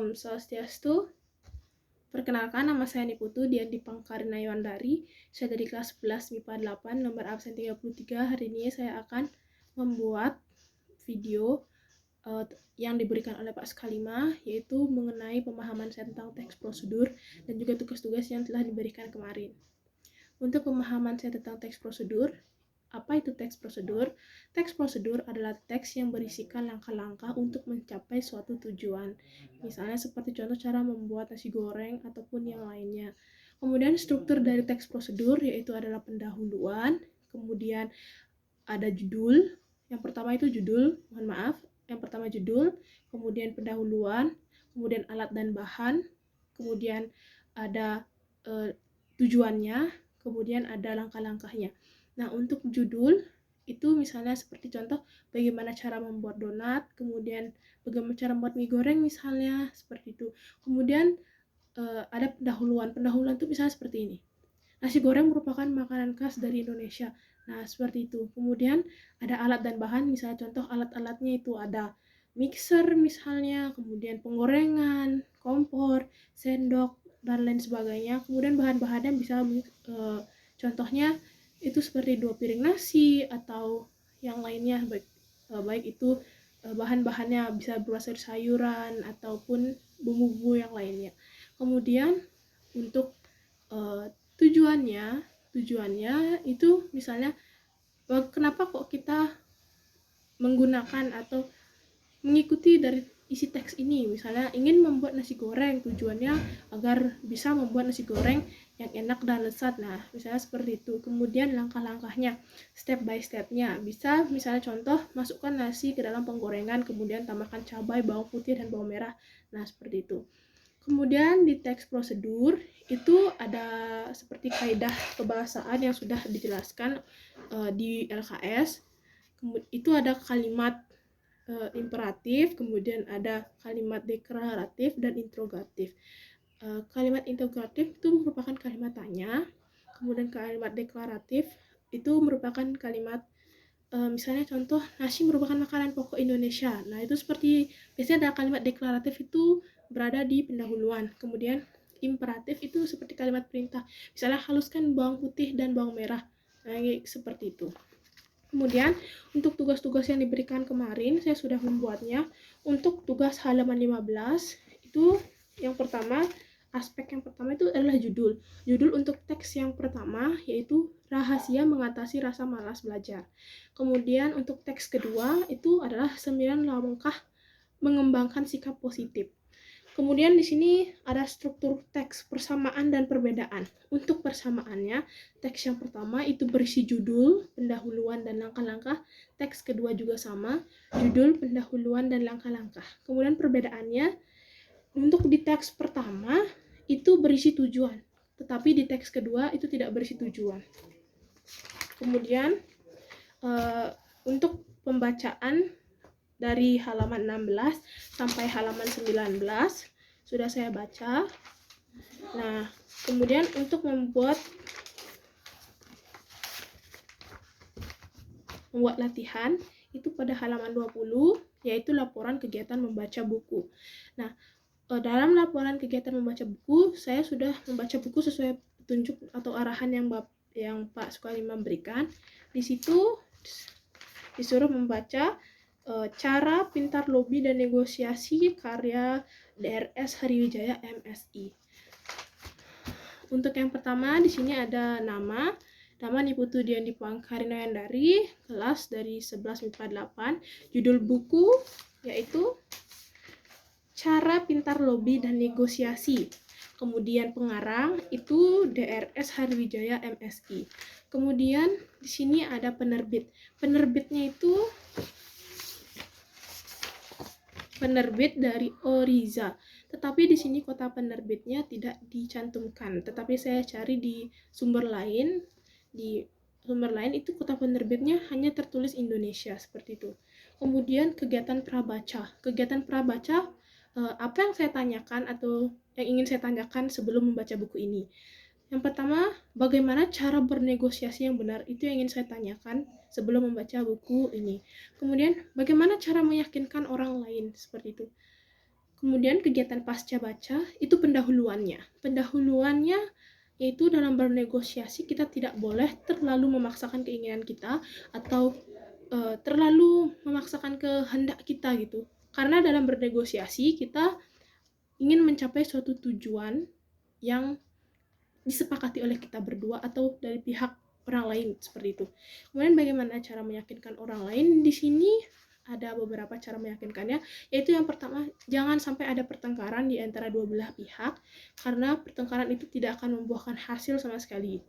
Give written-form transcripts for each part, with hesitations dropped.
Om Swastiastu. Perkenalkan, nama saya Niputu Diandi Pangkarina Yuandari. Saya dari kelas 11 MIPA 8, nomor absen 33. Hari ini saya akan membuat video yang diberikan oleh Pak Skalima, yaitu mengenai pemahaman saya tentang teks prosedur dan juga tugas-tugas yang telah diberikan kemarin. Untuk pemahaman saya tentang teks prosedur, apa itu teks prosedur? Teks prosedur adalah teks yang berisikan langkah-langkah untuk mencapai suatu tujuan. Misalnya seperti contoh cara membuat nasi goreng ataupun yang lainnya. Kemudian struktur dari teks prosedur yaitu adalah pendahuluan, kemudian ada judul. Yang pertama itu judul, mohon maaf. Yang pertama judul, kemudian pendahuluan, kemudian alat dan bahan, kemudian ada tujuannya, kemudian ada langkah-langkahnya. Nah, untuk judul itu misalnya seperti contoh bagaimana cara membuat donat, kemudian bagaimana cara membuat mie goreng misalnya, seperti itu. Kemudian ada pendahuluan. Pendahuluan itu misalnya seperti ini. Nasi goreng merupakan makanan khas dari Indonesia. Nah, seperti itu. Kemudian ada alat dan bahan, misalnya contoh alat-alatnya itu ada mixer misalnya, kemudian penggorengan, kompor, sendok, dan lain sebagainya. Kemudian bahan-bahannya bisa contohnya itu seperti 2 piring nasi atau yang lainnya, baik itu bahan-bahannya bisa berasal dari sayuran ataupun bumbu-bumbu yang lainnya. Kemudian untuk tujuannya itu misalnya kenapa kok kita menggunakan atau mengikuti dari isi teks ini, misalnya ingin membuat nasi goreng, tujuannya agar bisa membuat nasi goreng yang enak dan lezat. Nah, misalnya seperti itu. Kemudian langkah-langkahnya, step by stepnya, bisa misalnya contoh masukkan nasi ke dalam penggorengan, kemudian tambahkan cabai, bawang putih, dan bawang merah. Nah, seperti itu. Kemudian di teks prosedur itu ada seperti kaidah kebahasaan yang sudah dijelaskan di LKS. Itu ada kalimat imperatif, kemudian ada kalimat deklaratif dan interrogatif. Kalimat interrogatif itu merupakan kalimat tanya, kemudian kalimat deklaratif itu merupakan kalimat misalnya contoh nasi merupakan makanan pokok Indonesia. Nah, itu seperti biasanya ada kalimat deklaratif itu berada di pendahuluan. Kemudian imperatif itu seperti kalimat perintah. Misalnya haluskan bawang putih dan bawang merah. Nah, seperti itu. Kemudian untuk tugas-tugas yang diberikan kemarin saya sudah membuatnya. Untuk tugas halaman 15 itu yang pertama, aspek yang pertama itu adalah judul. Judul untuk teks yang pertama yaitu rahasia mengatasi rasa malas belajar. Kemudian untuk teks kedua itu adalah 9 langkah mengembangkan sikap positif. Kemudian di sini ada struktur teks, persamaan dan perbedaan. Untuk persamaannya, teks yang pertama itu berisi judul, pendahuluan, dan langkah-langkah. Teks kedua juga sama, judul, pendahuluan, dan langkah-langkah. Kemudian perbedaannya, untuk di teks pertama itu berisi tujuan, tetapi di teks kedua itu tidak berisi tujuan. Kemudian untuk pembacaan dari halaman 16 sampai halaman 19 sudah saya baca. Nah, kemudian untuk membuat latihan itu pada halaman 20 yaitu laporan kegiatan membaca buku. Nah, dalam laporan kegiatan membaca buku saya sudah membaca buku sesuai petunjuk atau arahan yang Pak Skalima berikan. Di situ disuruh membaca cara pintar lobby dan negosiasi karya DRS Hariwijaya MSI. Untuk yang pertama di sini ada nama Niputu Diandi Pangkarina Yuandari, kelas dari 11 MIPA 8. Judul buku yaitu Cara Pintar Lobby dan Negosiasi. Kemudian pengarang itu DRS Hariwijaya MSI. Kemudian di sini ada penerbit. Penerbitnya itu penerbit dari Oriza, tetapi di sini kota penerbitnya tidak dicantumkan. Tetapi saya cari di sumber lain, itu kota penerbitnya hanya tertulis Indonesia seperti itu. Kemudian kegiatan prabaca. Kegiatan prabaca apa yang saya tanyakan atau yang ingin saya tanyakan sebelum membaca buku ini. Yang pertama, bagaimana cara bernegosiasi yang benar, itu yang ingin saya tanyakan sebelum membaca buku ini. Kemudian, bagaimana cara meyakinkan orang lain, seperti itu. Kemudian kegiatan pasca baca itu pendahuluannya. Pendahuluannya yaitu dalam bernegosiasi kita tidak boleh terlalu memaksakan keinginan kita atau terlalu memaksakan kehendak kita gitu. Karena dalam bernegosiasi kita ingin mencapai suatu tujuan yang disepakati oleh kita berdua atau dari pihak orang lain seperti itu. Kemudian bagaimana cara meyakinkan orang lain? Di sini ada beberapa cara meyakinkannya, yaitu yang pertama, jangan sampai ada pertengkaran di antara dua belah pihak, karena pertengkaran itu tidak akan membuahkan hasil sama sekali.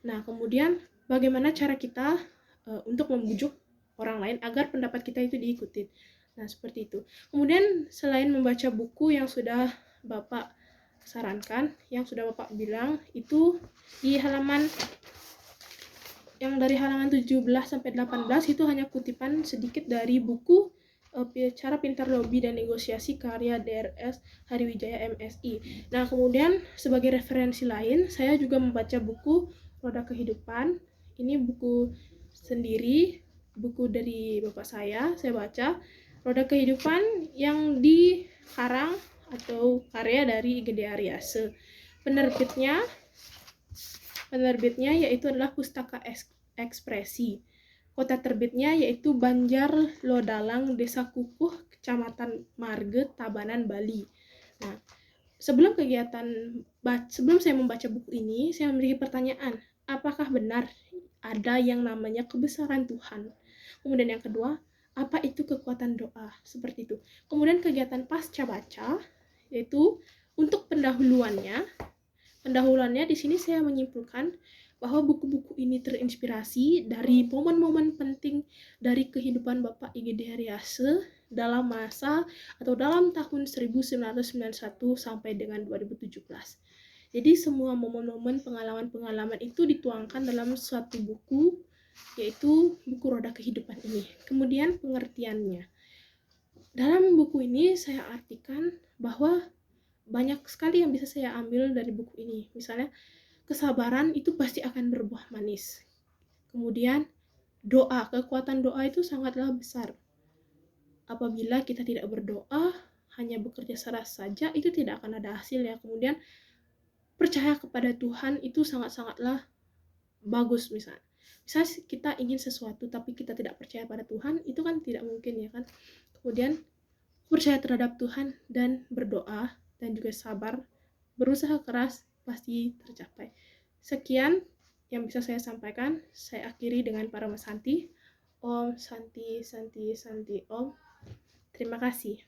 Nah, kemudian bagaimana cara kita untuk membujuk orang lain agar pendapat kita itu diikuti. Nah, seperti itu. Kemudian selain membaca buku yang sudah Bapak sarankan, yang sudah Bapak bilang, itu di halaman yang dari halaman 17 sampai 18 itu hanya kutipan sedikit dari buku Cara Pintar Lobby dan Negosiasi karya DRS Hariwijaya MSI. Nah, kemudian sebagai referensi lain, saya juga membaca buku Roda Kehidupan. Ini buku sendiri, buku dari bapak saya baca. Roda Kehidupan yang dikarang atau karya dari IGD Aryase. Penerbitnya yaitu adalah Pustaka Ekspresi. Kota terbitnya yaitu Banjar Lodalang, Desa Kukuh, Kecamatan Marge, Tabanan, Bali. Nah, sebelum saya membaca buku ini, saya memiliki pertanyaan, apakah benar ada yang namanya kebesaran Tuhan? Kemudian yang kedua, apa itu kekuatan doa? Seperti itu. Kemudian kegiatan pasca baca, yaitu untuk pendahuluannya di sini saya menyimpulkan bahwa buku-buku ini terinspirasi dari momen-momen penting dari kehidupan Bapak IGD Aryase dalam masa atau dalam tahun 1991 sampai dengan 2017. Jadi semua momen-momen pengalaman-pengalaman itu dituangkan dalam suatu buku, yaitu buku Roda Kehidupan ini. Kemudian pengertiannya. Dalam buku ini saya artikan bahwa banyak sekali yang bisa saya ambil dari buku ini. Misalnya, kesabaran itu pasti akan berbuah manis. Kemudian, kekuatan doa itu sangatlah besar. Apabila kita tidak berdoa, hanya bekerja keras saja, itu tidak akan ada hasil ya. Kemudian, percaya kepada Tuhan itu sangat-sangatlah bagus misalnya. Misalnya kita ingin sesuatu tapi kita tidak percaya pada Tuhan, itu kan tidak mungkin ya kan. Kemudian, percaya terhadap Tuhan dan berdoa dan juga sabar, berusaha keras, pasti tercapai. Sekian yang bisa saya sampaikan. Saya akhiri dengan Paramasanti. Om Santi Santi Santi Om. Terima kasih.